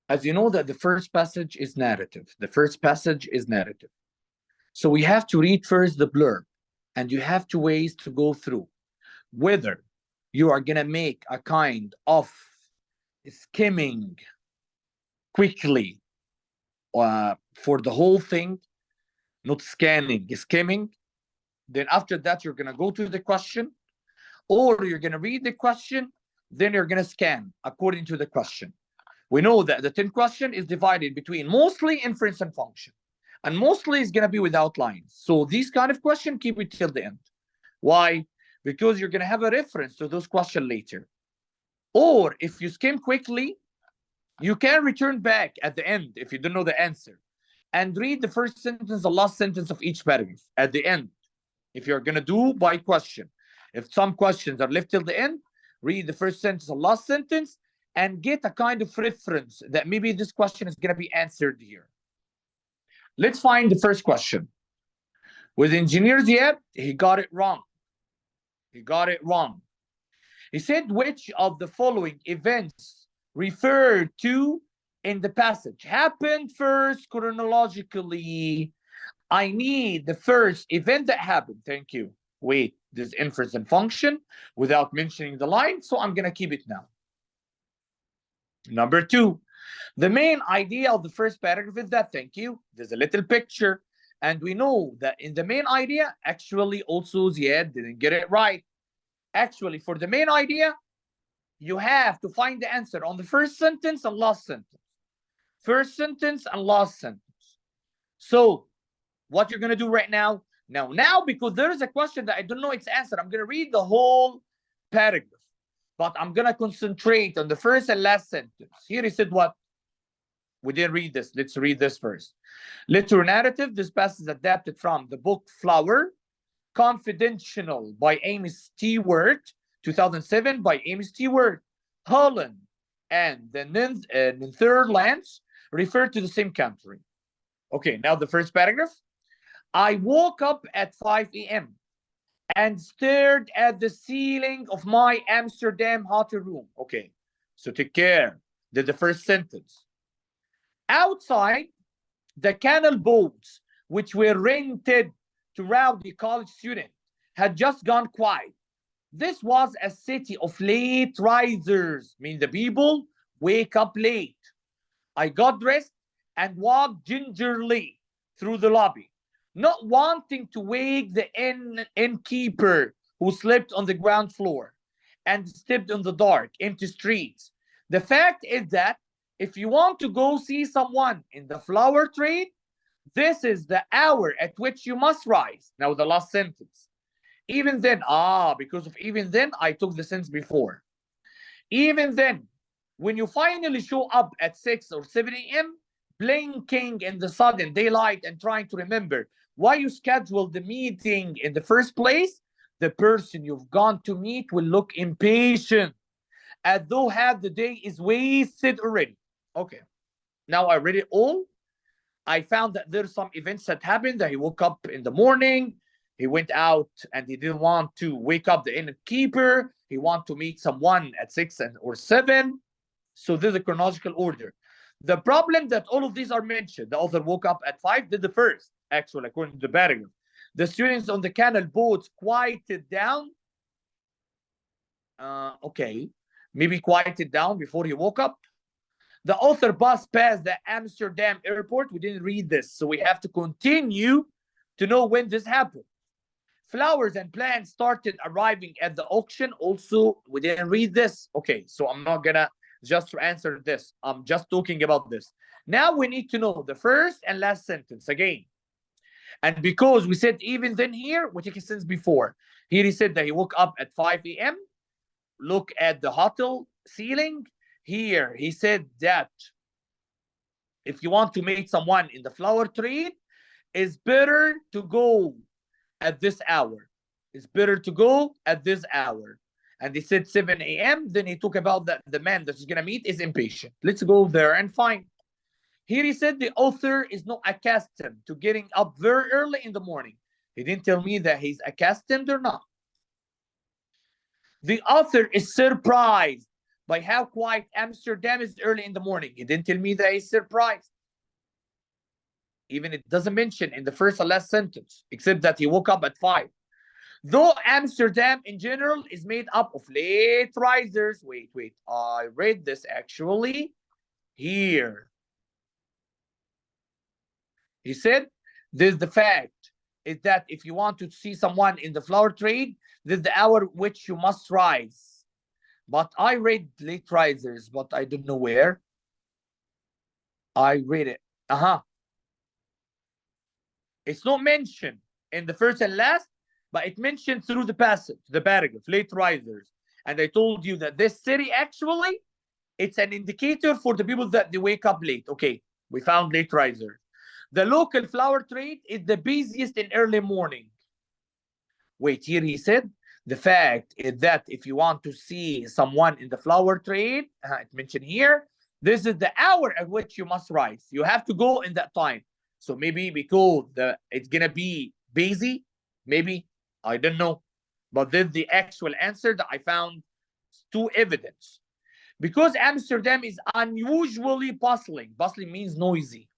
As you know that the first passage is narrative. The first passage is narrative. So we have to read first the blurb, and you have two ways to go through. Whether you are going to make a kind of skimming quickly for the whole thing, not scanning, skimming. Then after that, you're going to go to the question, or you're going to read the question, then you're going to scan according to the question. We know that the 10 question is divided between mostly, inference, and function. And mostly is going to be without lines. So these kind of question, keep it till the end. Why? Because you're going to have a reference to those questions later. Or if you skim quickly, you can return back at the end if you don't know the answer and read the first sentence, the last sentence of each paragraph at the end. If you're going to do by question, if some questions are left till the end, read the first sentence, the last sentence, and get a kind of reference that maybe this question is going to be answered here. Let's find the first question. With engineer Ziad, he got it wrong. He got it wrong. He said, which of the following events referred to in the passage happened first chronologically? I need the first event that happened. Thank you. Wait, this inference and function without mentioning the line, so I'm going to keep it now. Number two, the main idea of the first paragraph is that, thank you, there's a little picture. And we know that in the main idea, actually also Ziad didn't get it right. Actually, for the main idea, you have to find the answer on the first sentence and last sentence. First sentence and last sentence. So what you're going to do right now, because there is a question that I don't know its answer, I'm going to read the whole paragraph, but I'm going to concentrate on the first and last sentence. Here he said what? We didn't read this. Let's read this first. Literary narrative. This passage is adapted from the book Flower, Confidential by Amy Stewart, 2007 by Amy Stewart. Holland and the Netherlands refer to the same country. Okay, now the first paragraph. I woke up at 5 a.m. and stared at the ceiling of my Amsterdam hotel room. Okay, so take care. Did the first sentence. Outside, the canal boats, which were rented to rowdy college students, had just gone quiet. This was a city of late risers, meaning the people wake up late. I got dressed and walked gingerly through the lobby, not wanting to wake the innkeeper who slept on the ground floor and stepped on the dark, empty streets. The fact is that if you want to go see someone in the flower trade, this is the hour at which you must rise. Now the last sentence. Even then, because of even then, I took the sentence before. Even then, when you finally show up at 6 or 7 a.m., blinking in the sudden daylight and trying to remember why you scheduled the meeting in the first place, the person you've gone to meet will look impatient, as though half the day is wasted already. Okay, now I read it all. I found that there's some events that happened, that he woke up in the morning, he went out and he didn't want to wake up the innkeeper, he wanted to meet someone at 6 or 7. So this is a chronological order. The problem that all of these are mentioned, the author woke up at 5, did the first, actually, according to the paragraph. The students on the canal boats quieted down. Okay, maybe quieted down before he woke up. The author bus passed the Amsterdam airport. We didn't read this, so we have to continue to know when this happened. Flowers and plants started arriving at the auction. Also, we didn't read this. Okay, so I'm not gonna just to answer this. I'm just talking about this. Now we need to know the first and last sentence again. And because we said even then here, we take a sentence before. Here he said that he woke up at 5 a.m. Look at the hotel ceiling. Here he said that if you want to meet someone in the flower trade, it's better to go at this hour. It's better to go at this hour. And he said 7 a.m. Then he talked about that the man that he's going to meet is impatient. Let's go there and find. Here he said the author is not accustomed to getting up very early in the morning. He didn't tell me that he's accustomed or not. The author is surprised by how quiet Amsterdam is early in the morning. He didn't tell me that he's surprised. Even it doesn't mention in the first and last sentence, except that he woke up at 5. Though Amsterdam in general is made up of late risers. Wait, I read this actually here. He said, this the fact is that if you want to see someone in the flower trade, this is the hour which you must rise. But I read late risers, but I don't know where. I read it. It's not mentioned in the first and last, but it mentioned through the passage, the paragraph, late risers. And I told you that this city actually, it's an indicator for the people that they wake up late. Okay, we found late risers. The local flower trade is the busiest in early morning. Wait, here he said, the fact is that if you want to see someone in the flower trade, it mentioned here, this is the hour at which you must rise. You have to go in that time. So maybe because it's gonna be busy, maybe, I don't know. But this is the actual answer that I found to evidence. Because Amsterdam is unusually bustling. Bustling means noisy.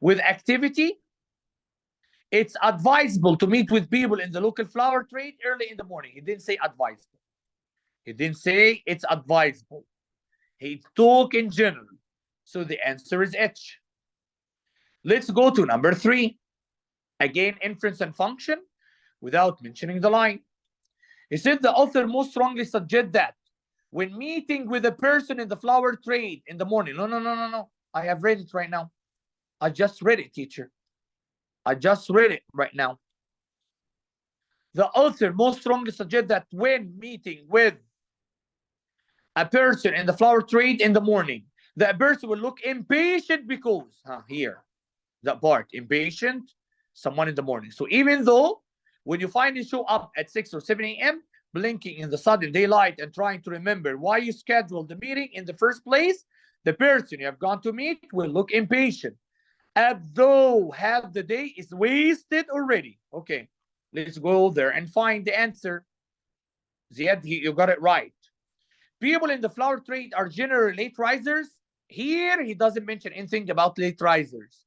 With activity, it's advisable to meet with people in the local flower trade early in the morning. He didn't say advisable. He didn't say it's advisable. He talked in general. So the answer is H. Let's go to number 3. Again, inference and function without mentioning the line. He said the author most strongly suggests that when meeting with a person in the flower trade in the morning. No. I have read it right now. I just read it, teacher. I just read it right now. The author most strongly suggests that when meeting with a person in the flower trade in the morning, that person will look impatient because, here, that part, impatient, someone in the morning. So even though when you finally show up at 6 or 7 a.m., blinking in the sudden daylight and trying to remember why you scheduled the meeting in the first place, the person you have gone to meet will look impatient, as though half the day is wasted already. Okay, let's go there and find the answer. Ziad, you got it right. People in the flower trade are generally late risers. Here, he doesn't mention anything about late risers.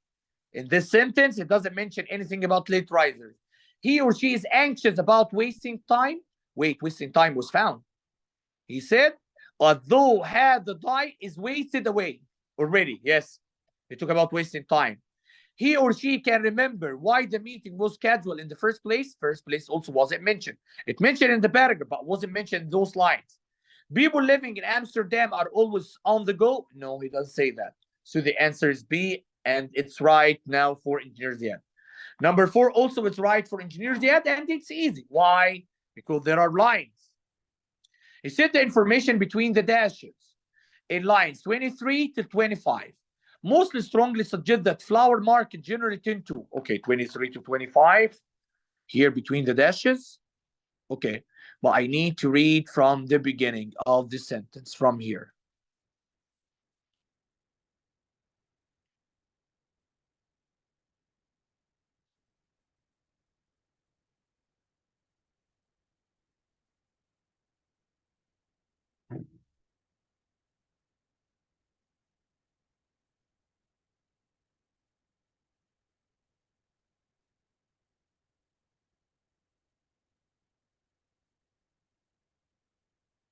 In this sentence, it doesn't mention anything about late risers. He or she is anxious about wasting time. Wait, wasting time was found. He said, although half the day is wasted away already. Yes, he talked about wasting time. He or she can remember why the meeting was scheduled in the first place. First place also wasn't mentioned. It mentioned in the paragraph, but wasn't mentioned in those lines. People living in Amsterdam are always on the go. No, he doesn't say that. So the answer is B, and it's right now for Engineer Ziad. Number 4 also it's right for Engineer Ziad, and it's easy. Why? Because there are lines. He said the information between the dashes in lines 23 to 25 mostly strongly suggest that flower market generally tend to, okay, 23 to 25 here between the dashes. Okay, but I need to read from the beginning of the sentence from here.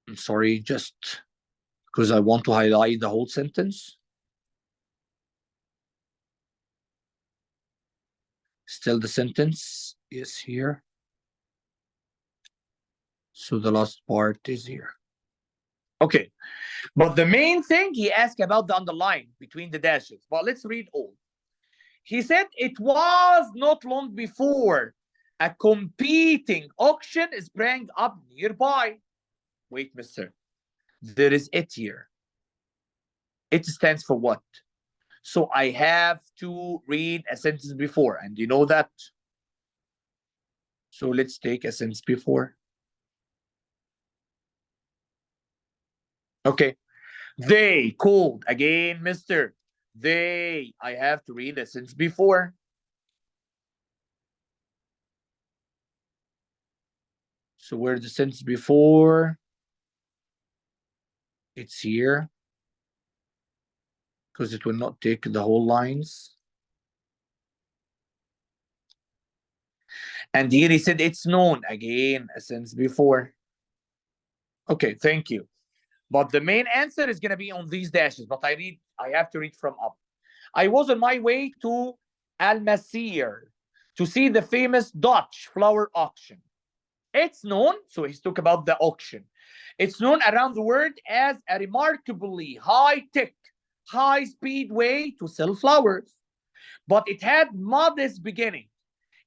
I'm sorry, just because I want to highlight the whole sentence. Still the sentence is here. So the last part is here. Okay, but the main thing he asked about the underline between the dashes. But let's read all. He said it was not long before a competing auction sprang up nearby. Wait, mister. There is it here. It stands for what? So I have to read a sentence before, and you know that. So let's take a sentence before. Okay. They called again, mister. They, I have to read a sentence before. So where's the sentence before? It's here because it will not take the whole lines. And here he said it's known again since before. Okay, thank you. But the main answer is going to be on these dashes. But I have to read from up. I was on my way to Almasir to see the famous Dutch flower auction. It's known, so he's talking about the auction. It's known around the world as a remarkably high-tech, high-speed way to sell flowers. But it had modest beginning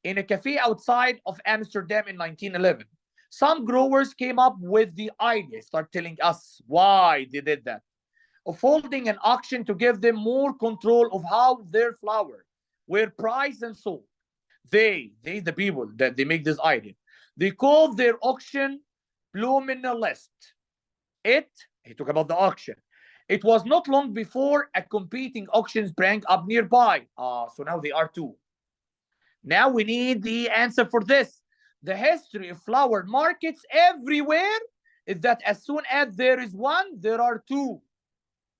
in a cafe outside of Amsterdam in 1911. Some growers came up with the idea, start telling us why they did that, of holding an auction to give them more control of how their flowers were priced and sold. They, the people that they make this idea, they called their auction Blumenlist. He talked about the auction. It was not long before a competing auction sprang up nearby. So now they are two. Now we need the answer for this. The history of flower markets everywhere is that as soon as there is one, there are two.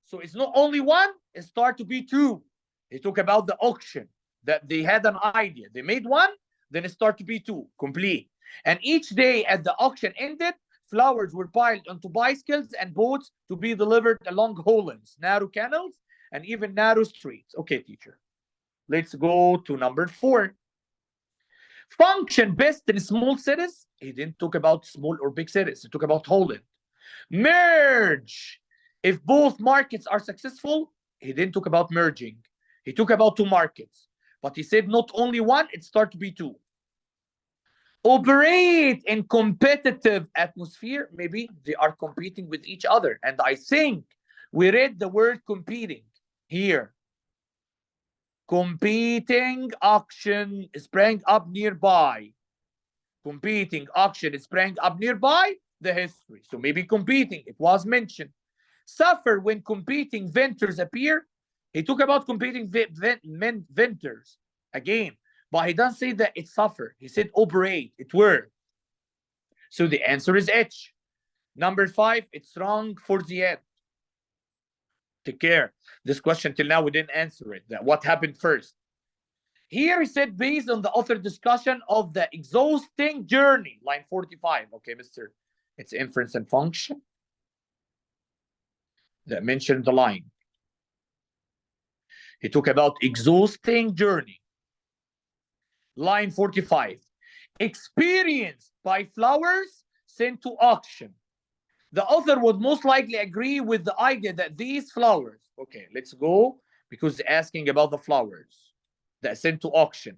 So it's not only one, it starts to be two. He talk about the auction, that they had an idea. They made one, then it started to be two, complete. And each day as the auction ended, flowers were piled onto bicycles and boats to be delivered along hollands, narrow canals, and even narrow streets. Okay, teacher. Let's go to number 4. Function best in small cities. He didn't talk about small or big cities. He talked about Holland. Merge. If both markets are successful, he didn't talk about merging. He talked about two markets. But he said not only one, it started to be two. Operate in competitive atmosphere. Maybe they are competing with each other. And I think we read the word competing here. Competing auction sprang up nearby. Competing auction sprang up nearby the history. So maybe competing, it was mentioned. Suffer when competing vendors appear. He talked about competing vendors again, but he doesn't say that it suffer. He said operate, it were. So the answer is H. Number 5, it's wrong for the end. Take care. This question till now we didn't answer it. That what happened first. Here he said based on the author discussion of the exhausting journey, line 45. Okay, mister, it's inference and function that mentioned the line. He talked about exhausting journey. Line 45. Experienced by flowers sent to auction. The author would most likely agree with the idea that these flowers, okay, let's go, because asking about the flowers that sent to auction.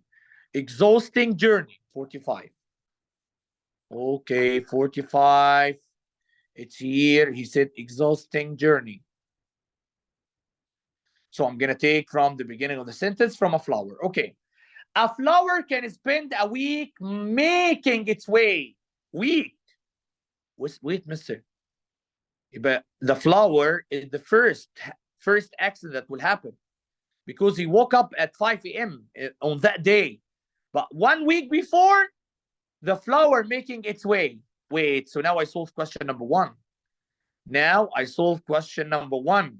Exhausting journey, 45. Okay, 45. It's here. He said exhausting journey. So I'm going to take from the beginning of the sentence from a flower. Okay. A flower can spend a week making its way. Week. Wait, mister. But the flower is the first accident that will happen because he woke up at 5 a.m. on that day. But 1 week before, the flower making its way. Wait, so now I solved question number 1. Now I solved question number 1.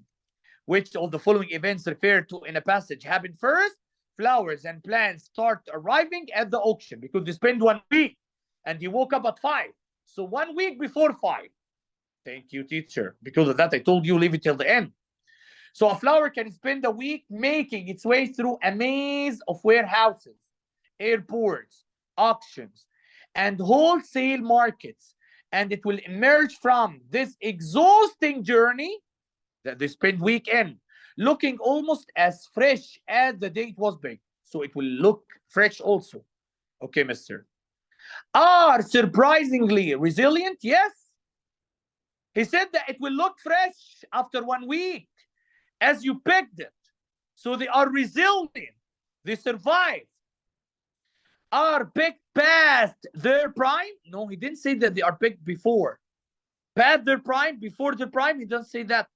Which of the following events referred to in a passage happened first? Flowers and plants start arriving at the auction because they spend 1 week and he woke up at 5. So 1 week before 5. Thank you, teacher. Because of that, I told you leave it till the end. So a flower can spend a week making its way through a maze of warehouses, airports, auctions, and wholesale markets. And it will emerge from this exhausting journey that they spend weekend looking almost as fresh as the day it was baked. So it will look fresh also. Okay, mister. Are surprisingly resilient? Yes. He said that it will look fresh after 1 week as you picked it. So they are resilient. They survive. Are picked past their prime? No, he didn't say that they are picked before. Past their prime, before their prime, he doesn't say that.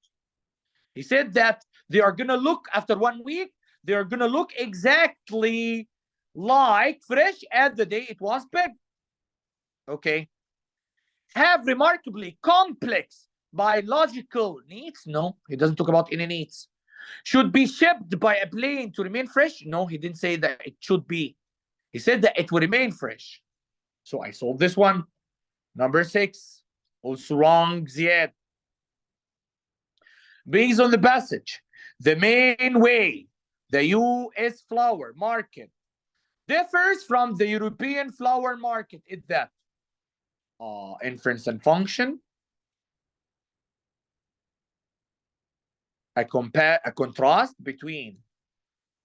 He said that they are going to look, after 1 week, they are going to look exactly like fresh as the day it was picked. Okay. Have remarkably complex biological needs? No, he doesn't talk about any needs. Should be shipped by a plane to remain fresh? No, he didn't say that it should be. He said that it will remain fresh. So I solved this one. Number 6, also wrong, Ziad. Based on the passage, the main way the U.S. flower market differs from the European flower market is that inference and function, a contrast between.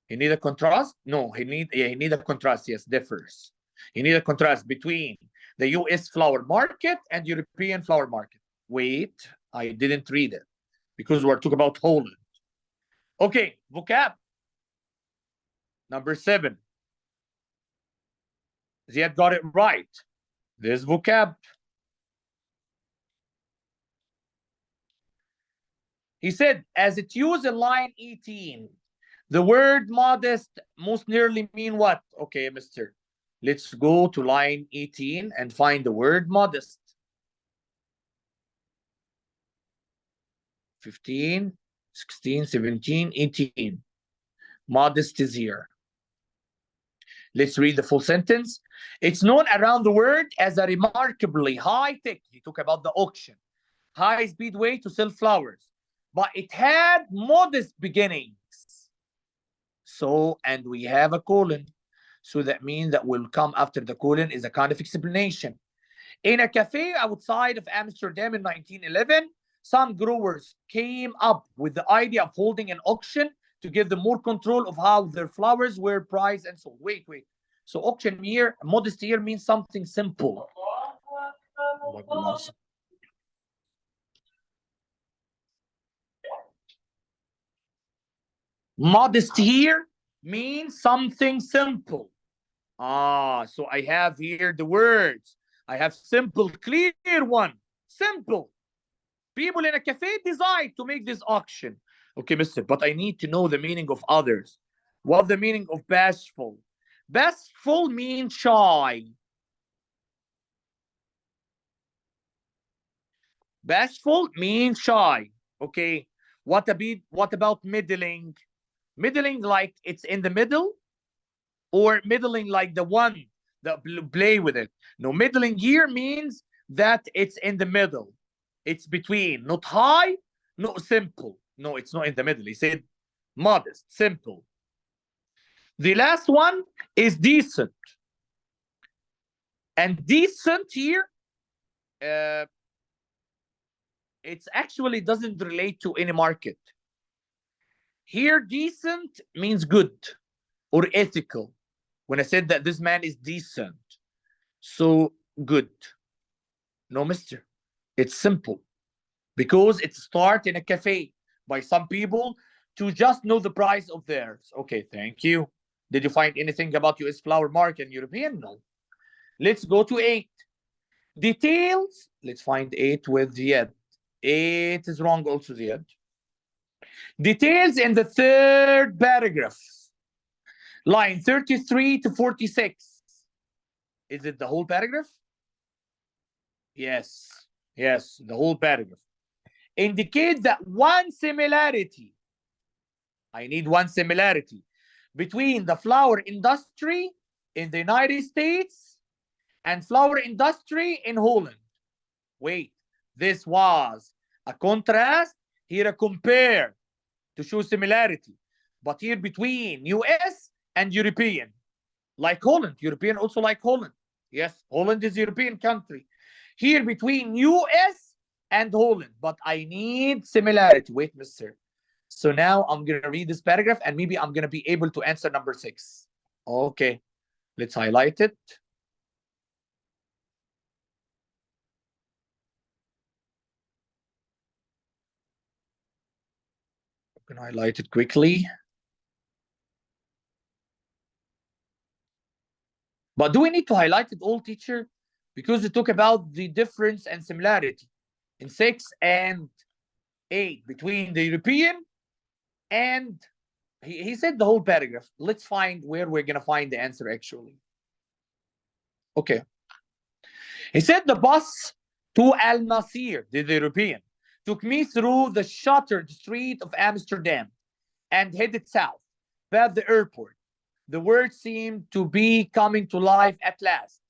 He need a contrast? No, he need a contrast. Yes, differs. You need a contrast between the U.S. flower market and European flower market. Wait, I didn't read it because we're talking about Holland. Okay, vocab. Number 7. Ziad got it right. This vocab. He said, as it used in line 18, the word modest most nearly mean what? Okay, mister. Let's go to line 18 and find the word modest. 15, 16, 17, 18. Modest is here. Let's read the full sentence. It's known around the world as a remarkably high-tech, he talked about the auction, high-speed way to sell flowers, but it had modest beginnings. So, and we have a colon. So that means that will come after the colon is a kind of explanation. In a cafe outside of Amsterdam in 1911, some growers came up with the idea of holding an auction to give them more control of how their flowers were priced and sold. Wait. So auction here, modest here means something simple. Modest here means something simple. So I have here the words. I have simple, clear one. Simple. People in a cafe decide to make this auction. Okay, mister, but I need to know the meaning of others. What the meaning of bashful? Bashful means shy. Bashful means shy. Okay. What about middling? Middling like it's in the middle, or middling like the one that play with it? No, middling here means that it's in the middle. It's between, not high, not simple. No, it's not in the middle. He said modest, simple. The last one is decent. And decent here, it actually doesn't relate to any market. Here, decent means good or ethical. When I said that this man is decent, so good. No, mister. It's simple. Because it starts in a cafe by some people to just know the price of theirs. Okay, thank you. Did you find anything about US flower market and European? No. Let's go to 8. Details. Let's find 8 with Ziad. 8 is wrong also, Ziad. Details in the 3rd paragraph. Line 33 to 46. Is it the whole paragraph? Yes, the whole paragraph. Indicate that one similarity. I need one similarity between the flower industry in the United States and flower industry in Holland. Wait, this was a contrast, here a compare to show similarity. But here between US and European, like Holland, European also like Holland. Yes, Holland is a European country. Here between US and Holland, but I need similarity. Wait, mister. So now I'm going to read this paragraph and maybe I'm going to be able to answer number 6. Okay, let's highlight it. I'm going to highlight it quickly. But do we need to highlight it all, teacher? Because we talk about the difference and similarity in 6 and 8 between the European and he said the whole paragraph. Let's find where we're going to find the answer actually. Okay. He said the bus to Al Nasir, the European, took me through the shuttered street of Amsterdam and headed south past the airport. The world seemed to be coming to life at last.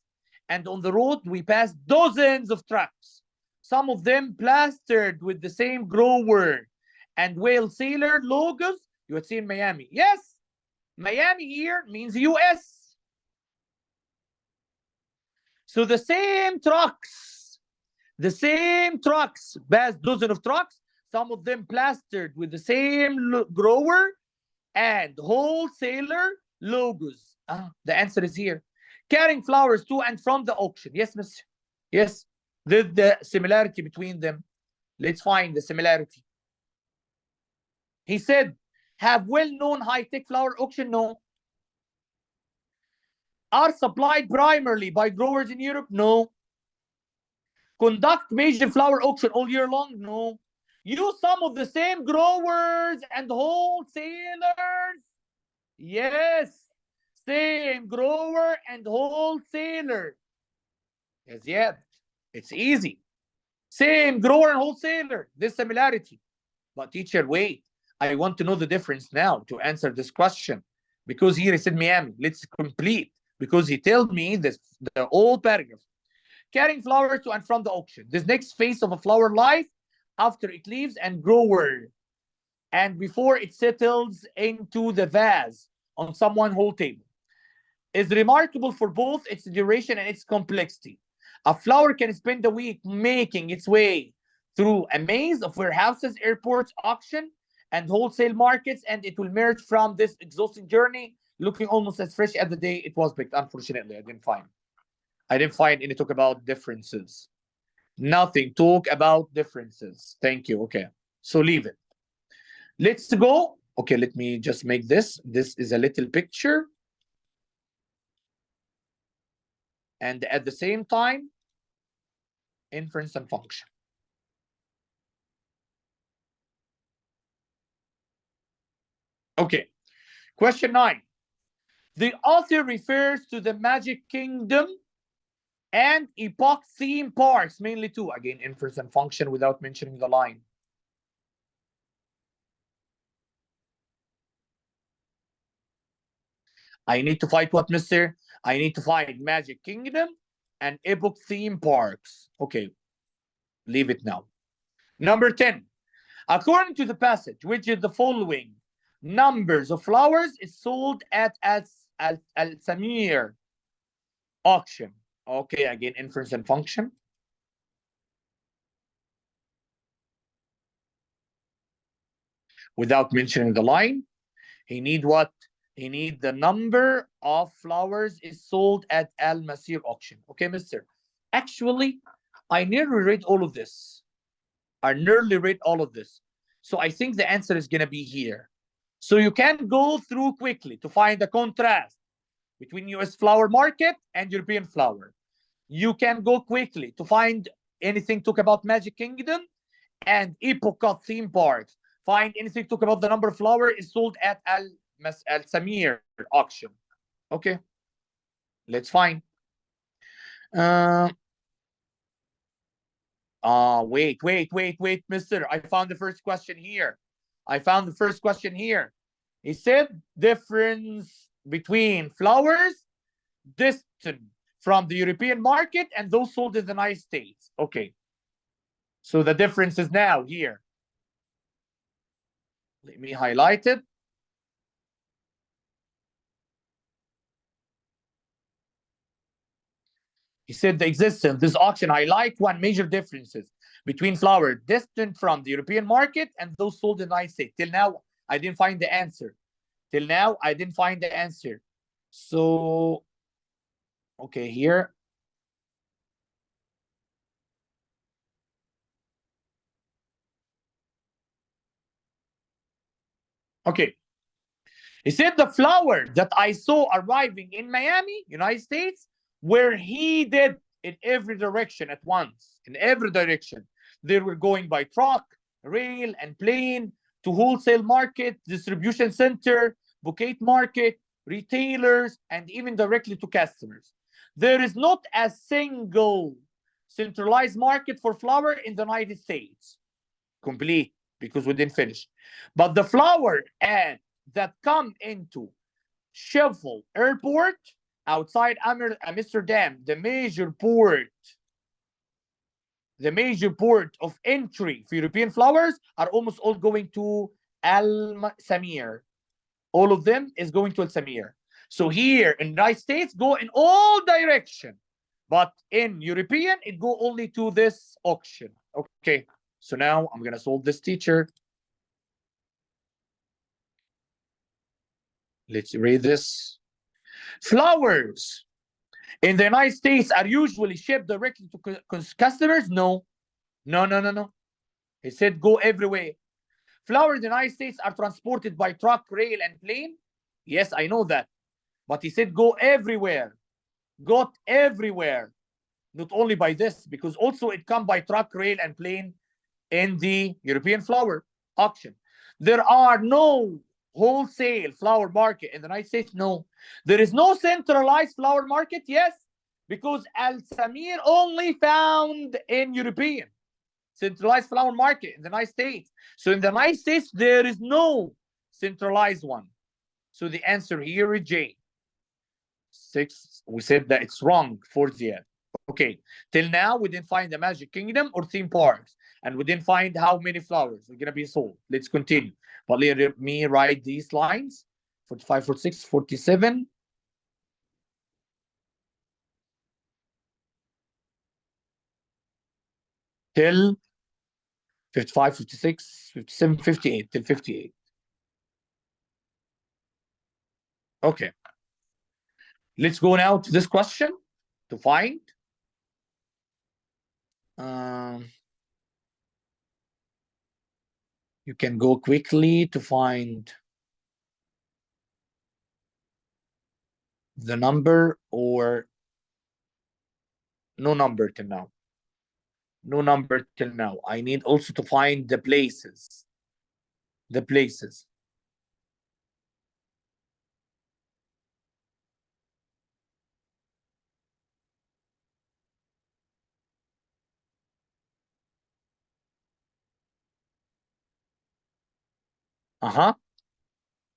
And on the road, we passed dozens of trucks, some of them plastered with the same grower and whale sailor logos you would see in Miami. Yes, Miami here means US. So the same trucks, passed dozens of trucks, some of them plastered with the same grower and wholesaler logos. The answer is here. Carrying flowers to and from the auction. Yes, mister. Yes. The similarity between them. Let's find the similarity. He said, have well-known high-tech flower auction? No. Are supplied primarily by growers in Europe? No. Conduct major flower auction all year long? No. Use some of the same growers and wholesalers? Yes. Same grower and wholesaler. Yes, yeah. It's easy. Same grower and wholesaler. This similarity. But teacher, wait. I want to know the difference now to answer this question. Because here he said Miami. Let's complete. Because he told me this, the old paragraph. Carrying flowers to and from the auction. This next phase of a flower life after it leaves and grower. And before it settles into the vase on someone's whole table. Is remarkable for both its duration and its complexity. A flower can spend a week making its way through a maze of warehouses, airports, auction, and wholesale markets, and it will emerge from this exhausting journey looking almost as fresh as the day it was picked. Unfortunately, I didn't find any talk about differences. Nothing talk about differences. Thank you. Okay, so leave it. Let's go. Okay, let me just make this. This is a little picture. And at the same time, inference and function. Okay, question 9. The author refers to the Magic Kingdom and Epoch theme parks, mainly two. Again, inference and function without mentioning the line. I need to find what, mister? I need to find Magic Kingdom and Epoch theme parks. Okay, leave it now. Number 10. According to the passage, which is the following numbers of flowers is sold at Al-Samir auction. Okay, again, inference and function. Without mentioning the line, he need what? He need the number of flowers is sold at Al-Masir auction. Okay, mister. Actually, I nearly read all of this. So I think the answer is going to be here. So you can go through quickly to find the contrast between US flower market and European flower. You can go quickly to find anything talk about Magic Kingdom and Epcot theme parks. Find anything talk about the number of flowers is sold at Al-Samir auction. Okay, let's find. Wait, mister. I found the first question here. He said difference between flowers distant from the European market and those sold in the United States. Okay. So the difference is now here. Let me highlight it. He said the existence, this auction highlight one major differences between flowers distant from the European market and those sold in the United States. Till now, I didn't find the answer. So, okay, here. Okay. He said the flower that I saw arriving in Miami, United States, were heated in every direction at once. In every direction. They were going by truck, rail, and plane to wholesale market, distribution center, bouquet market, retailers, and even directly to customers. There is not a single centralized market for flower in the United States. complete because we didn't finish. But the flower and that come into Schiphol Airport outside Amsterdam, the major port of entry for European flowers are almost all going to Al Samir. All of them is going to Al Samir. So here in the United States, go in all direction. But in European, it go only to this auction. Okay, so now I'm gonna solve this, teacher. Let's read this. Flowers in the United States are usually shipped directly to customers. No, no, no, no, no. He said go everywhere. Flowers in the United States are transported by truck, rail, and plane. Yes, I know that. But he said go everywhere. Got everywhere. Not only by this, because also it come by truck, rail, and plane in the European flower auction. There are no wholesale flower market in the United States. No. There is no centralized flower market. Yes, because Al Samir only found in European centralized flower market in the United States. So in the United States, there is no centralized one. So the answer here is J. 6, we said that it's wrong for the. Okay, till now we didn't find the Magic Kingdom or theme parks, and we didn't find how many flowers are gonna be sold. Let's continue. But let me write these lines: 45, 46, 47. Till 55, 56, 57, 58, till 58. Okay. Let's go now to this question to find. You can go quickly to find the number or no number till now. No number till now. I need also to find the places. The places.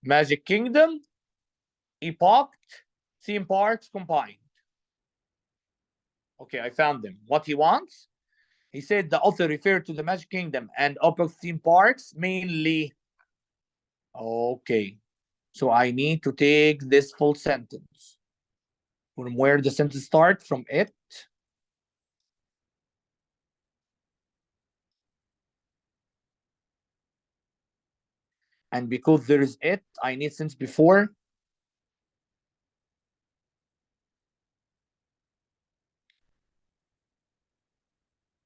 Magic Kingdom, Epoch, theme parks combined. Okay, I found them. What he wants? He said the author referred to the Magic Kingdom and Epoch theme parks mainly. Okay, so I need to take this full sentence. From where the sentence starts? From it. And because there is it, I need since before.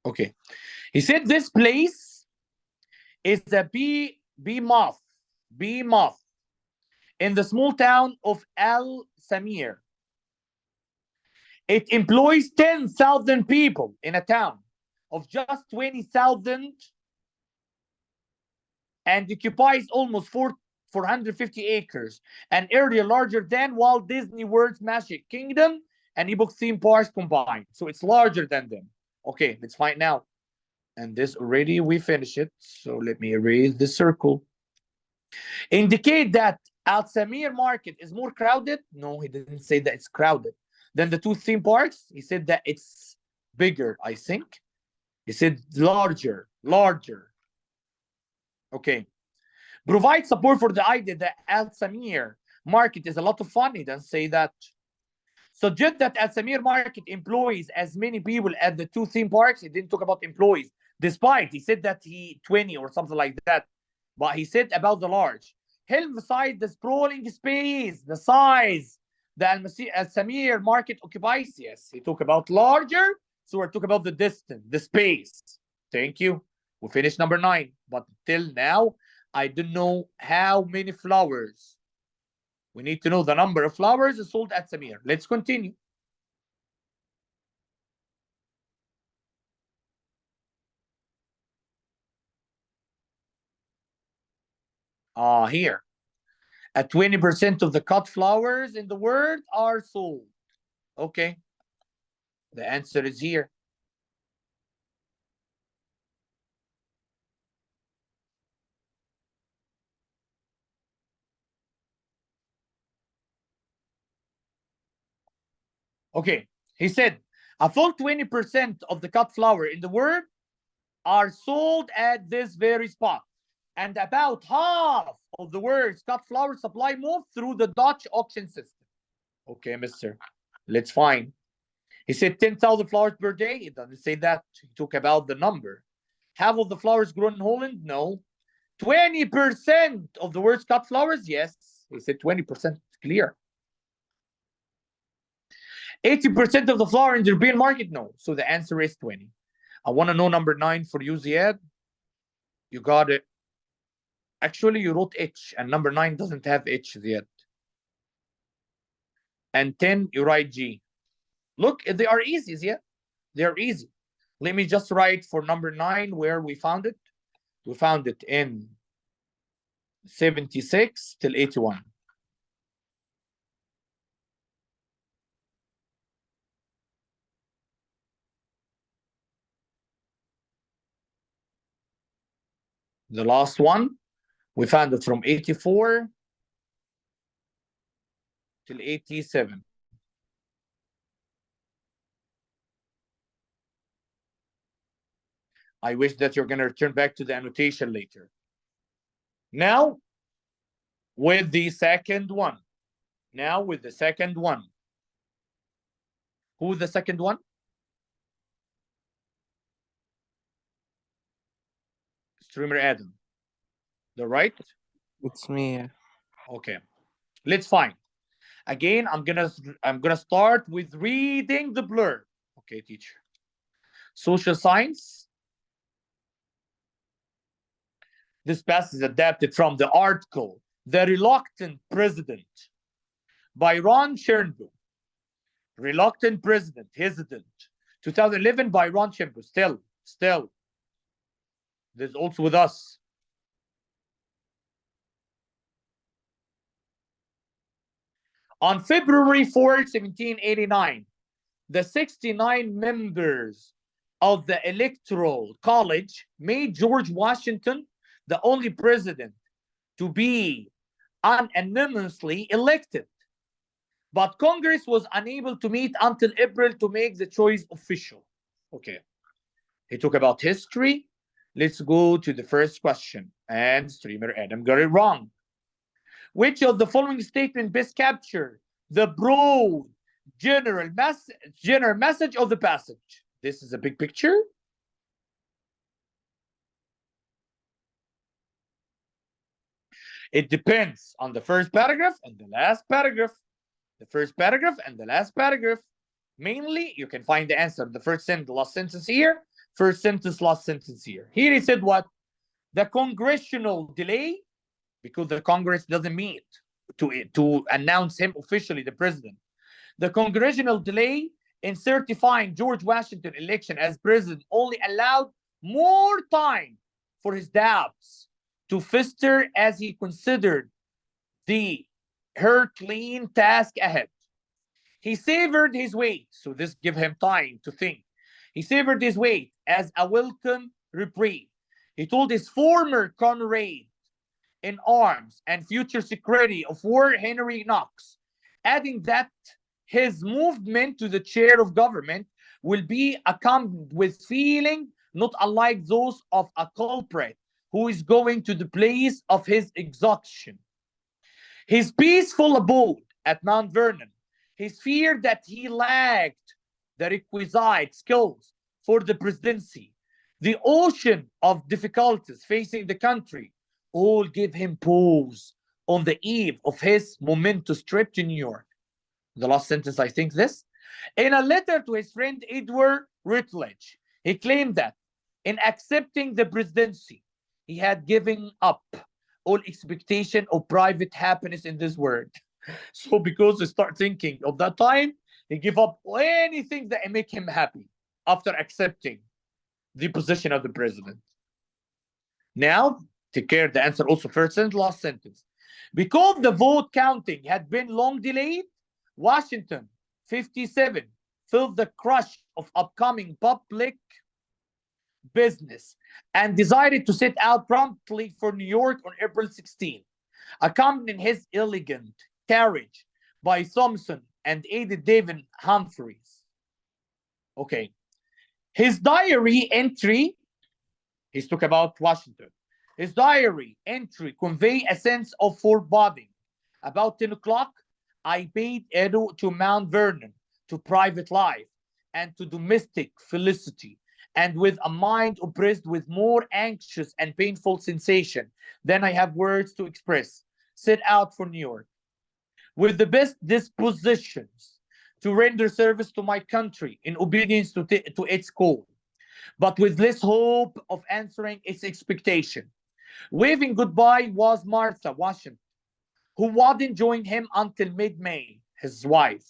Okay. He said this place is a behemoth in the small town of Al Samir. It employs 10,000 people in a town of just 20,000 and occupies almost 450 acres, an area larger than Walt Disney World's Magic Kingdom and Epoch theme parks combined. So it's larger than them. Okay, let's find out. And this already we finished it. So let me erase the circle. Indicate that Al Samir market is more crowded. No, he didn't say that it's crowded. Then the two theme parks, he said that it's bigger, I think. He said larger. Okay. Provide support for the idea that Al Samir market is a lot of fun. He didn't say that. Suggest that Al Samir market employs as many people as the two theme parks. He didn't talk about employees, despite he said that he 20 or something like that. But he said about the large. Emphasize the sprawling space, the size the Al Samir market occupies. Yes, he talked about larger, so we're talking about the distance, the space. Thank you. We finished number 9, but till now, I don't know how many flowers. We need to know the number of flowers sold at Samir. Let's continue. Here. At 20% of the cut flowers in the world are sold. Okay. The answer is here. Okay, he said a full 20% of the cut flower in the world are sold at this very spot. And about half of the world's cut flower supply moved through the Dutch auction system. Okay, mister, let's find. He said 10,000 flowers per day. He doesn't say that. He talked about the number. Half of the flowers grown in Holland? No. 20% of the world's cut flowers? Yes. He said 20%. Clear. 80% of the flower in the European market? No. So the answer is 20. I want to know number 9 for you, Ziad. You got it. Actually, you wrote H, and number 9 doesn't have H yet. And 10, you write G. Look, they are easy, yeah? They are easy. Let me just write for number 9 where we found it. We found it in 76 till 81. The last one, we found it from 84 till 87. I wish that you're going to return back to the annotation later. Now, with the second one. Now, with the second one. Who's the second one? Streamer Adam. The right? It's me. Okay. Let's find. Again, I'm gonna start with reading the blurb. Okay, teacher. Social science. This passage is adapted from the article The Reluctant President by Ron Chernow. Reluctant President, Hesitant. 2011 by Ron Chernow. Still. This is also with us. On February 4, 1789, the 69 members of the Electoral College made George Washington the only president to be unanimously elected. But Congress was unable to meet until April to make the choice official. Okay. He talked about history. Let's go to the first question. And streamer Adam got it wrong. Which of the following statements best capture the broad general message of the passage? This is a big picture. It depends on the first paragraph and the last paragraph. The first paragraph and the last paragraph. Mainly, you can find the answer. The first sentence, last sentence here. First sentence, last sentence here. Here he said what? The congressional delay, because the Congress doesn't meet to announce him officially the president. The congressional delay in certifying George Washington election as president only allowed more time for his doubts to fester as he considered the Herculean task ahead. He savored his wait, so this gave him time to think. He savored his wait as a welcome reprieve. He told his former comrade in arms and future Secretary of War, Henry Knox, adding that his movement to the chair of government will be accompanied with feeling not unlike those of a culprit who is going to the place of his execution. His peaceful abode at Mount Vernon, his fear that he lacked the requisite skills for the presidency, the ocean of difficulties facing the country, all give him pause on the eve of his momentous trip to New York. The last sentence, I think this. In a letter to his friend Edward Rutledge, he claimed that in accepting the presidency, he had given up all expectation of private happiness in this world. So because he start thinking of that time, he give up anything that make him happy after accepting the position of the president. Now, take care, the answer also first and last sentence. Because the vote counting had been long delayed, Washington, 57, felt the crush of upcoming public business and decided to set out promptly for New York on April 16, accompanying his elegant carriage by Thompson and aided David Humphreys. Okay. His diary entry, he's talking about Washington. His diary entry convey a sense of foreboding. About 10 o'clock, I bade adieu to Mount Vernon, to private life, and to domestic felicity, and with a mind oppressed with more anxious and painful sensation than I have words to express, set out for New York, with the best dispositions to render service to my country in obedience to its call, but with less hope of answering its expectation. Waving goodbye was Martha Washington, who wouldn't join him until mid-May, his wife.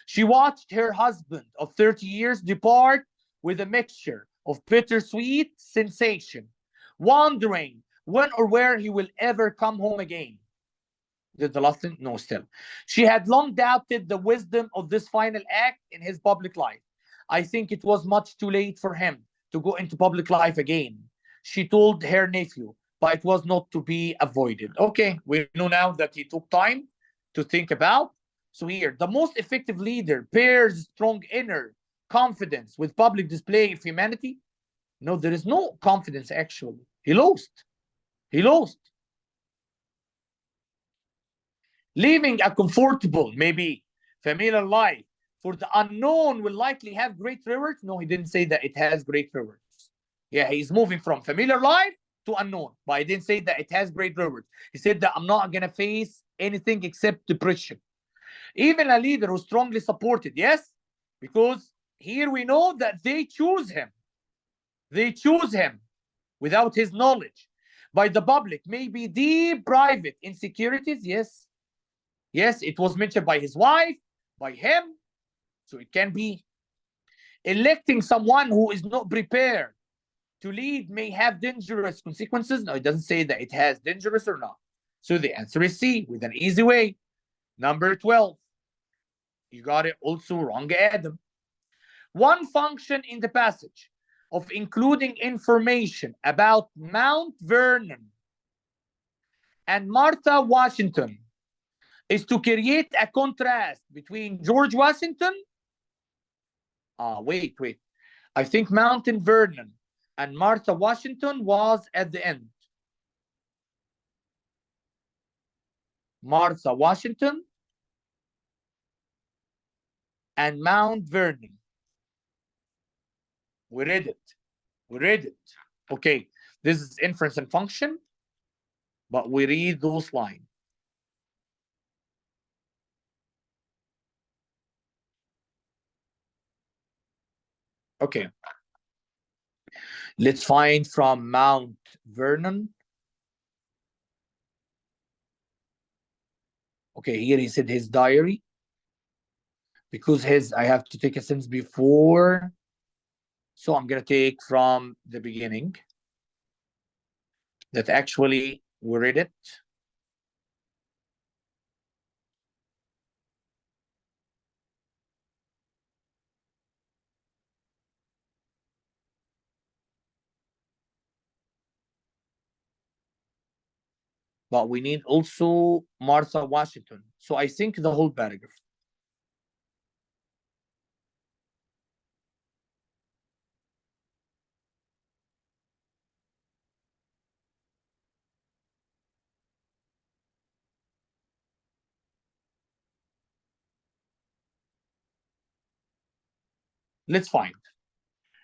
She watched her husband of 30 years depart with a mixture of bittersweet sensation, wondering when or where he will ever come home again. Did the last thing? No, still. She had long doubted the wisdom of this final act in his public life. I think it was much too late for him to go into public life again, she told her nephew, but it was not to be avoided. Okay, we know now that he took time to think about. So here, the most effective leader pairs strong inner confidence with public display of humanity. No, there is no confidence actually. He lost. He lost. Living a comfortable, maybe familiar life for the unknown will likely have great rewards. No, he didn't say that it has great rewards. Yeah, he's moving from familiar life to unknown, but I didn't say that it has great rewards. He said that I'm not going to face anything except depression. Even a leader who strongly supported, yes, because here we know that they choose him. They choose him without his knowledge by the public, maybe deep private insecurities, yes. Yes, it was mentioned by his wife, by him, so it can be. Electing someone who is not prepared to lead may have dangerous consequences. No, it doesn't say that it has dangerous or not. So the answer is C, with an easy way. Number 12. You got it also wrong, Adam. One function in the passage of including information about Mount Vernon and Martha Washington is to create a contrast between George Washington. Wait. I think Mount Vernon and Martha Washington was at the end. Martha Washington and Mount Vernon. We read it. Okay, this is inference and function, but we read those lines. Okay. Let's find from Mount Vernon. Okay, here he said his diary. Because I have to take a sentence before. So I'm going to take from the beginning. That actually we read it. But we need also Martha Washington. So I think the whole paragraph. Let's find.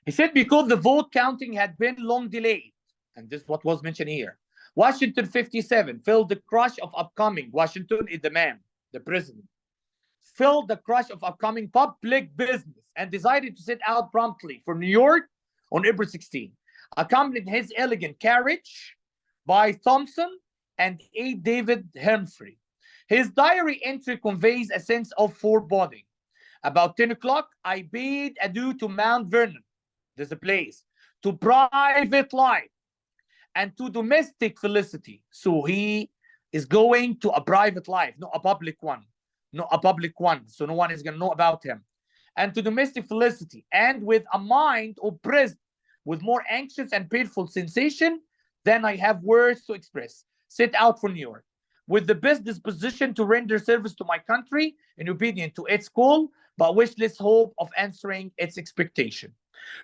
He said because the vote counting had been long delayed, and this is what was mentioned here. Washington 57 felt the crush of upcoming. Washington is the man, the president. Felt the crush of upcoming public business and decided to set out promptly for New York on April 16, accompanied his elegant carriage by Thompson and A. David Humphrey. His diary entry conveys a sense of foreboding. About 10 o'clock, I bade adieu to Mount Vernon, there's a place, to private life, and to domestic felicity. So he is going to a private life, not a public one. Not a public one. So no one is going to know about him. And to domestic felicity, and with a mind oppressed with more anxious and painful sensation than I have words to express. Set out for New York, with the best disposition to render service to my country in obedience to its call, but wishless hope of answering its expectation.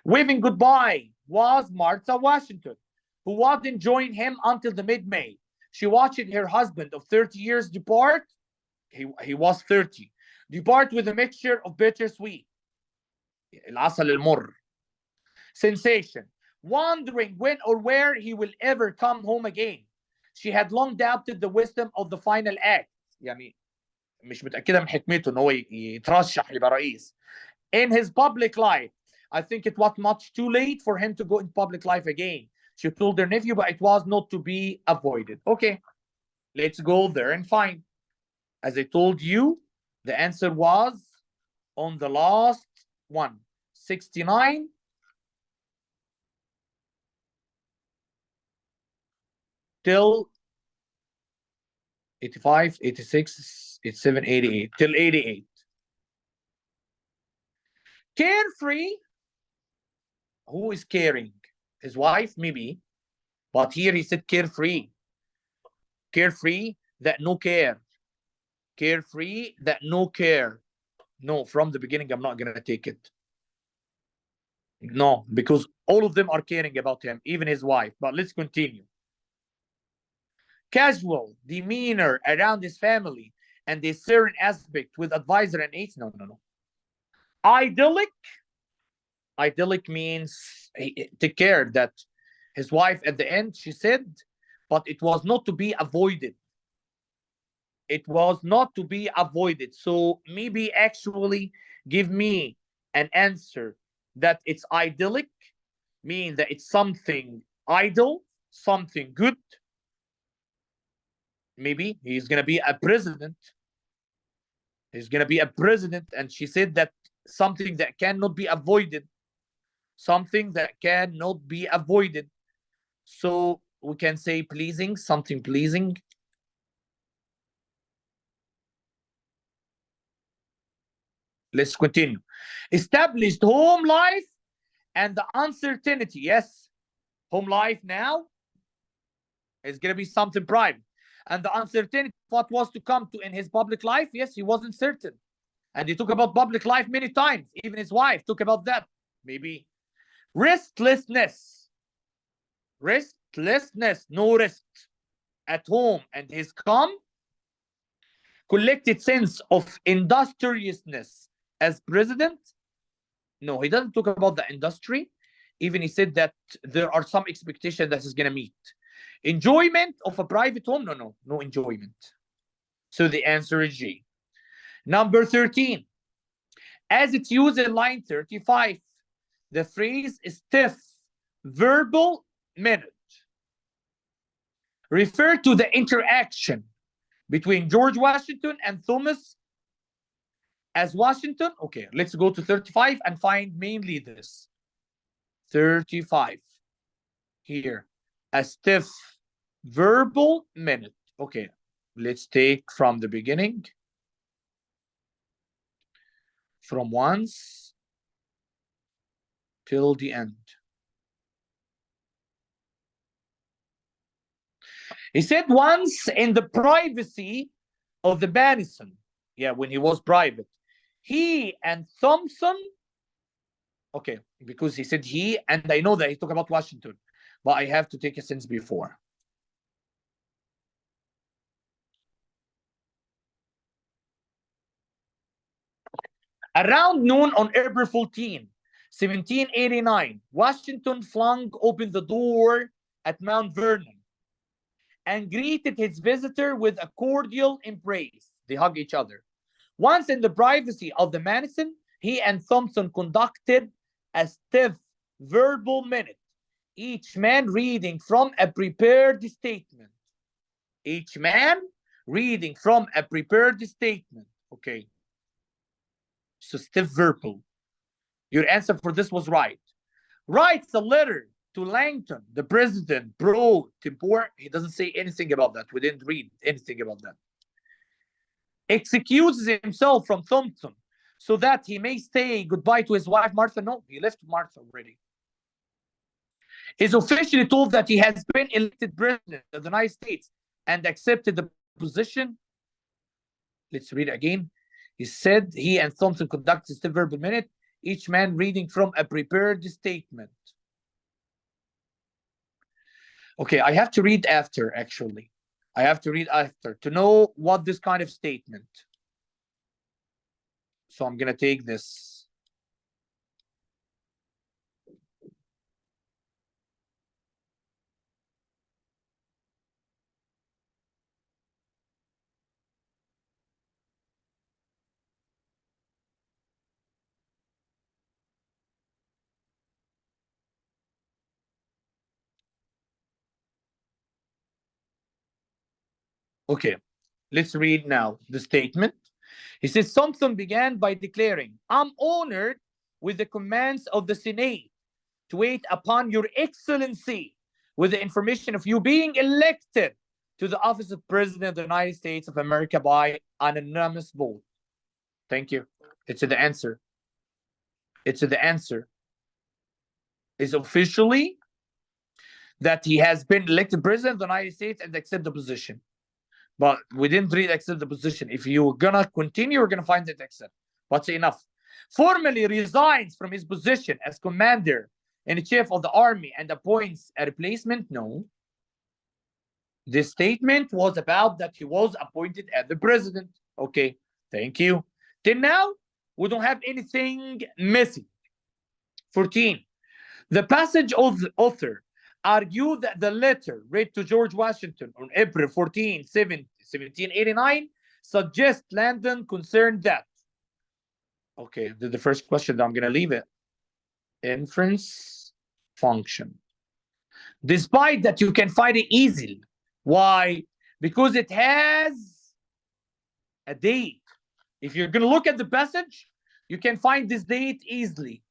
Waving goodbye was Martha Washington, who wouldn't join him until the mid-May. She watched her husband of 30 years depart. He was 30. Depart with a mixture of bittersweet. العسل المر. Sensation. Wondering when or where he will ever come home again. She had long doubted the wisdom of the final act. يعني مش متأكدة من حكمته إن هو يترشح يبقى رئيس. In his public life, I think it was much too late for him to go in public life again. She told her nephew, but it was not to be avoided. Okay, let's go there and find. As I told you, the answer was on the last one, 69 till 85, 86, 87, 88, till 88. Carefree. Who is caring? His wife, maybe. But here he said carefree. Carefree, that no care. Carefree, that no care. No, from the beginning, I'm not going to take it. No, because all of them are caring about him, even his wife. But let's continue. Casual demeanor around his family and a certain aspect with advisor and aides. No, no, no. Idyllic. Idyllic means take care that his wife at the end, she said, but it was not to be avoided. It was not to be avoided. So maybe actually give me an answer that it's idyllic, meaning that it's something idle, something good. Maybe he's going to be a president. He's going to be a president. And she said that something that cannot be avoided. Something that cannot be avoided. So we can say pleasing, something pleasing. Let's continue. Established home life and the uncertainty. Yes, home life now is going to be something private. And the uncertainty of what was to come to in his public life, yes, he wasn't certain. And he talked about public life many times. Even his wife talked about that. Maybe restlessness. Restlessness, no rest at home, and his calm, collected sense of industriousness as president. No, he doesn't talk about the industry. Even he said that there are some expectations that he's going to meet. Enjoyment of a private home? No, no enjoyment. So the answer is G. Number 13. As it's used in line 35, the phrase stiff verbal minute refer to the interaction between George Washington and Thomas as Washington. Okay, let's go to 35 and find mainly this. 35. Here, a stiff verbal minute. Okay, let's take from the beginning. From once till the end. He said once in the privacy of the Madison, yeah, when he was private, he and Thompson, okay, because he said he, and I know that he talked about Washington, but I have to take a sense before. Around noon on April 14, 1789, Washington flung open the door at Mount Vernon and greeted his visitor with a cordial embrace. They hug each other. Once in the privacy of the Madison, he and Thompson conducted a stiff verbal minute, each man reading from a prepared statement. Each man reading from a prepared statement. Okay. So stiff verbal. Your answer for this was right. Writes a letter to Langton, the president, pro tempore. He doesn't say anything about that. We didn't read anything about that. Excuses himself from Thompson so that he may say goodbye to his wife, Martha. No, he left Martha already. Is officially told that he has been elected president of the United States and accepted the position. Let's read it again. He said he and Thompson conducted a stiff verbal minute, each man reading from a prepared statement. Okay, I have to read after, actually. I have to read after to know what this kind of statement. So I'm going to take this. Okay, let's read now the statement. He says, Thompson began by declaring, I'm honored with the commands of the Senate to wait upon your excellency with the information of you being elected to the office of President of the United States of America by an anonymous vote. Thank you. It's the answer. It's the answer. Is officially that he has been elected President of the United States and accept the position. But we didn't read accept the position. If you're gonna continue, we're gonna find it accept. But enough. Formally resigns from his position as commander in chief of the army and appoints a replacement. No. This statement was about that he was appointed as the president. Okay, thank you. Till now, we don't have anything missing. 14. The passage of the author argued that the letter read to George Washington on April 14, 1789 suggests Landon concerned that. Okay, the first question, I'm going to leave it. Inference function. Despite that, you can find it easily. Why? Because it has a date. If you're going to look at the passage, you can find this date easily.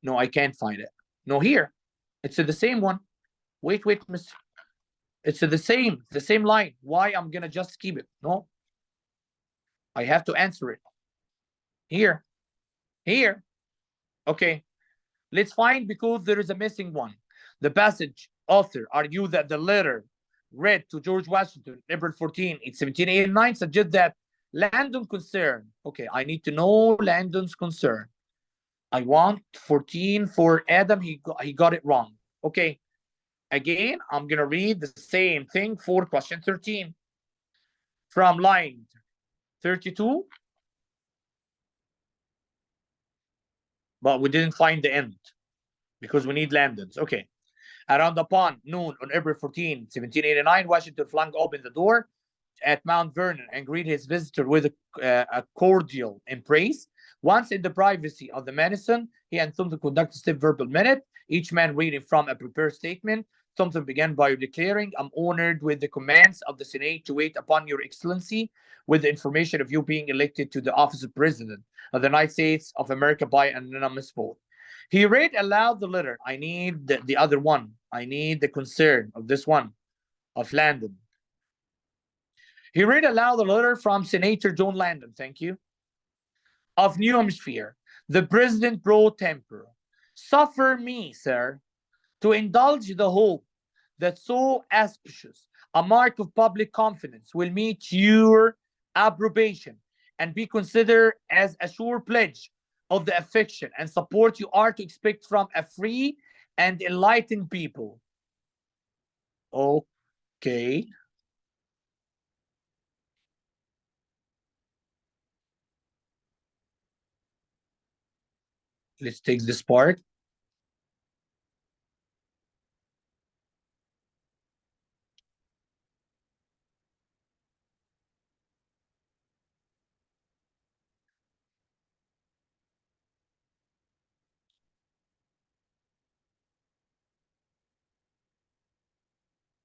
No, I can't find it. No, here. It's the same one. Wait, mister. It's the same line. Why I'm going to just keep it? No. I have to answer it. Here. Okay. Let's find because there is a missing one. The passage author argued that the letter read to George Washington, April 14, 1789, suggests that Landon concern. Okay, I need to know Landon's concern. I want 14 for Adam. He got it wrong. Okay. Again, I'm going to read the same thing for question 13. From line 32. But we didn't find the end because we need Landon's. Okay. Around upon noon on April 14, 1789, Washington flung open the door at Mount Vernon and greeted his visitor with a cordial embrace. Once in the privacy of the Madison, he and Thompson conducted a stiff verbal minute, each man reading from a prepared statement. Thompson began by declaring, I'm honored with the commands of the Senate to wait upon your excellency with the information of you being elected to the office of President of the United States of America by an anonymous vote. He read aloud the letter. I need the other one. I need the concern of this one, of Landon. He read aloud the letter from Senator John Landon, thank you, of New Hampshire, the President pro tempore. Suffer me, sir, to indulge the hope that so auspicious a mark of public confidence will meet your approbation and be considered as a sure pledge of the affection and support you are to expect from a free and enlightened people. Okay. Let's take this part.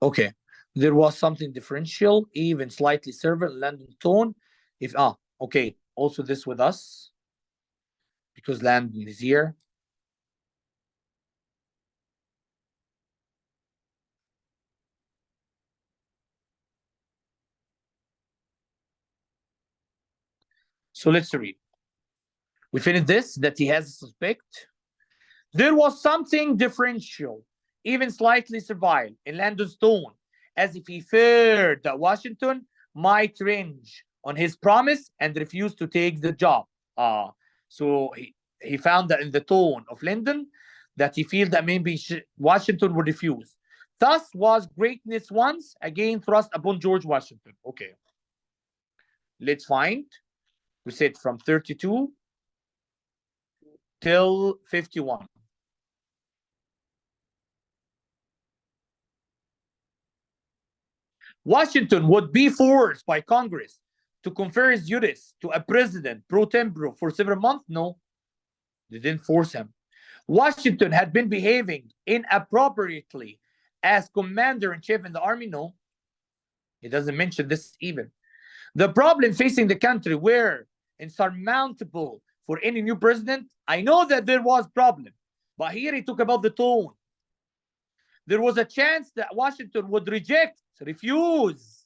Okay, there was something differential, even slightly servile, Landon tone. Okay, also this with us because Landon is here. So let's read. We finished this, that he has a suspect. There was something differential, even slightly servile, in Landon's tone as if he feared that Washington might range on his promise and refuse to take the job. So he found that in the tone of Lyndon that he feels that maybe Washington would refuse. Thus was greatness once again thrust upon George Washington. Okay. Let's find. We said from 32 till 51. Washington would be forced by Congress to confer his duties to a president pro tempore for several months? No, they didn't force him. Washington had been behaving inappropriately as commander-in-chief in the army? No, he doesn't mention this even. The problem facing the country were insurmountable for any new president. I know that there was problem, but here he talk about the tone. There was a chance that Washington would refuse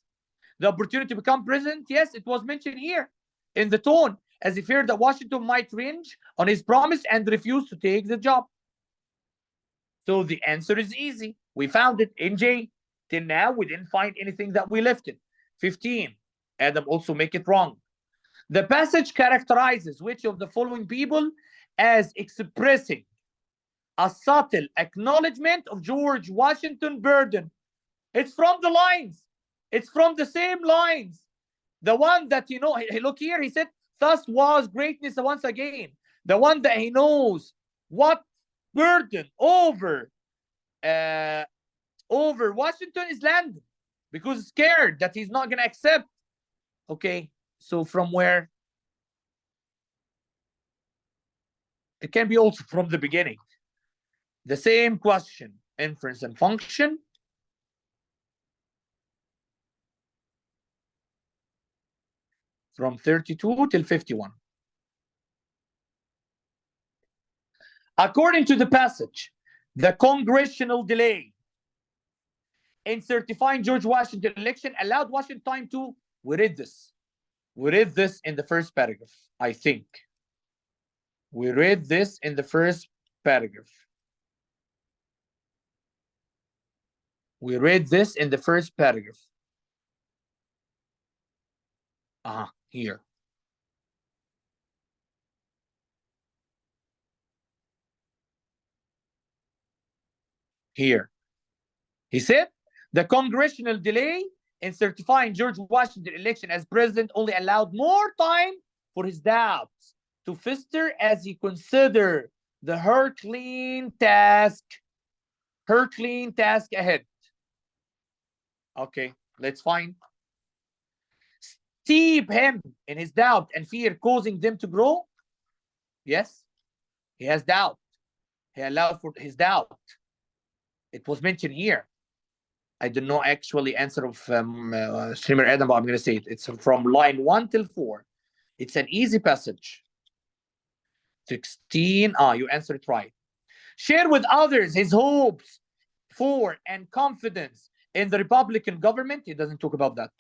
the opportunity to become president. Yes, it was mentioned here in the tone, as he feared that Washington might range on his promise and refuse to take the job. So the answer is easy. We found it in J. Till now, we didn't find anything that we left it. 15. Adam also make it wrong. The passage characterizes which of the following people as expressing a subtle acknowledgement of George Washington's burden. It's from the lines. It's from the same lines. The one that, look here, he said, thus was greatness once again. The one that he knows what burden over Washington is Landon, because he's scared that he's not going to accept. Okay, so from where? It can be also from the beginning. The same question, inference and function. From 32 till 51. According to the passage, the congressional delay in certifying George Washington election allowed Washington time to, we read this in the first paragraph, I think. We read this in the first paragraph. We read this in the first paragraph. Here. Here. He said, the congressional delay in certifying George Washington election as president only allowed more time for his doubts to fester as he considered the Herculean task ahead. Okay, let's find. Steep him in his doubt and fear, causing them to grow. Yes, he has doubt. He allowed for his doubt. It was mentioned here. I don't know actually answer of Streamer Adam, but I'm going to say it. It's from line 1 till 4. It's an easy passage. 16. You answered it right. Share with others his hopes for and confidence in the Republican government. He doesn't talk about that.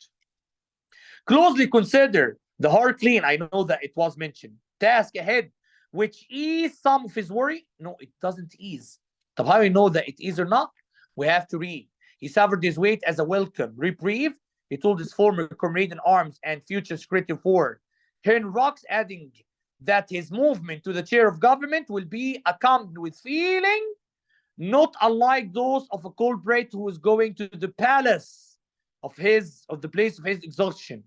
Closely consider the Herculean, I know that it was mentioned, task ahead, which ease some of his worry. No, it doesn't ease. So how we know that it is or not? We have to read. He suffered his weight as a welcome reprieve. He told his former comrade in arms and future Secretary of War, Henry Rocks, adding that his movement to the chair of government will be accompanied with feeling not unlike those of a culprit who is going to the palace of the place of his exhaustion.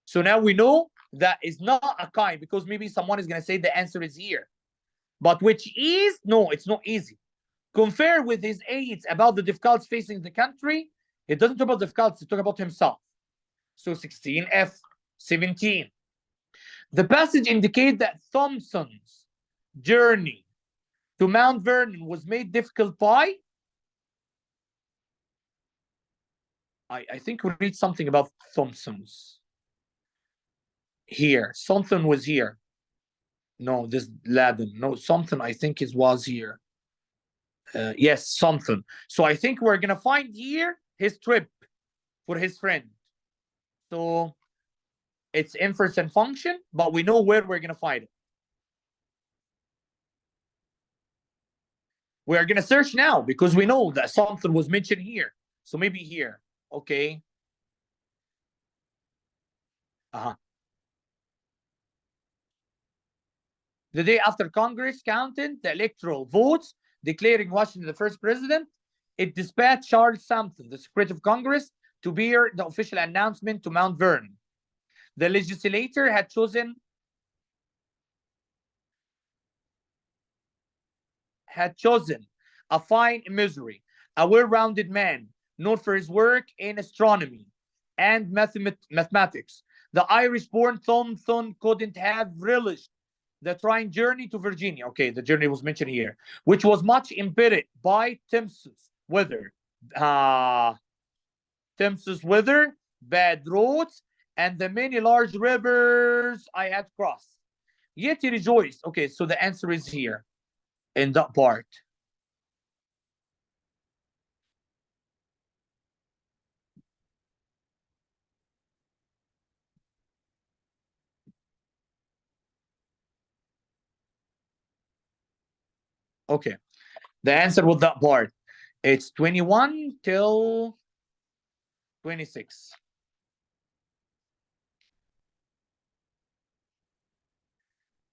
So now we know that is not a kind, because maybe someone is going to say the answer is here. But which is, no, it's not easy. Compare with his aides about the difficulties facing the country. He doesn't talk about difficulties, he talks about himself. So 16F, 17. The passage indicates that Thompson's journey to Mount Vernon was made difficult by, I think we read something about Thompson's. Here, something was here. No, this Laden. No, something I think was here. Yes, something. So I think we're going to find here his trip for his friend. So it's inference and function, but we know where we're going to find it. We are going to search now because we know that something was mentioned here. So maybe here. Okay. The day after Congress counted the electoral votes, declaring Washington the first president, it dispatched Charles Sumter, the Secretary of Congress, to bear the official announcement to Mount Vernon. The legislature had chosen a fine in Missouri, a well-rounded man known for his work in astronomy and mathematics. The Irish-born Thornton couldn't have relished the trying journey to Virginia. Okay, the journey was mentioned here, which was much impeded by Thames weather, bad roads, and the many large rivers I had crossed. Yet he rejoiced. Okay, so the answer is here in that part. Okay, the answer with that part, it's 21 till 26.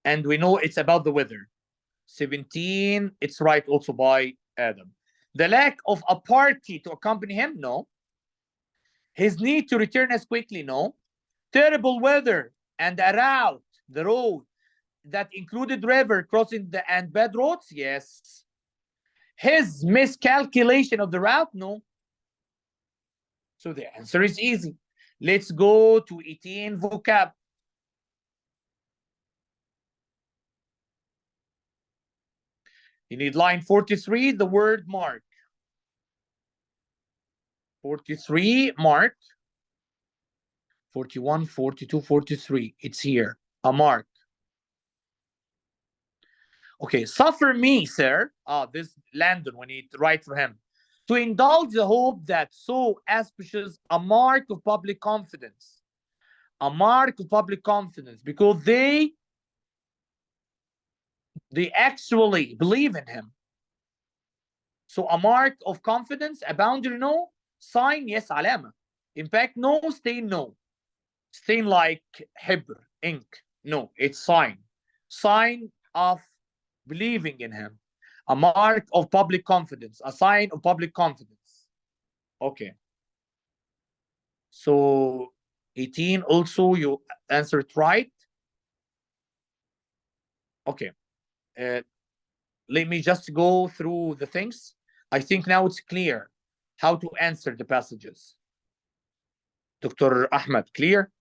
And we know it's about the weather. 17, it's right also by Adam. The lack of a party to accompany him, no. His need to return as quickly, no. Terrible weather and a route, the road that included river crossing and bad roads, yes. His miscalculation of the route, no. So the answer is easy. Let's go to 18 vocab. You need line 43, the word mark. 43, mark. 41, 42, 43. It's here. A mark. Okay, suffer me, sir. This Landon, when he write for him. To indulge the hope that so auspicious a mark of public confidence. A mark of public confidence, because they actually believe in him. So a mark of confidence, a boundary, no. Sign, yes, علامة. Impact, no. Stain, no. Stain like Hebr, ink. No, it's sign. Sign of believing in him. A mark of public confidence. A sign of public confidence. Okay. So 18 also you answered right. Okay. Let me just go through the things. I think now it's clear how to answer the passages. Dr. Ahmed, clear?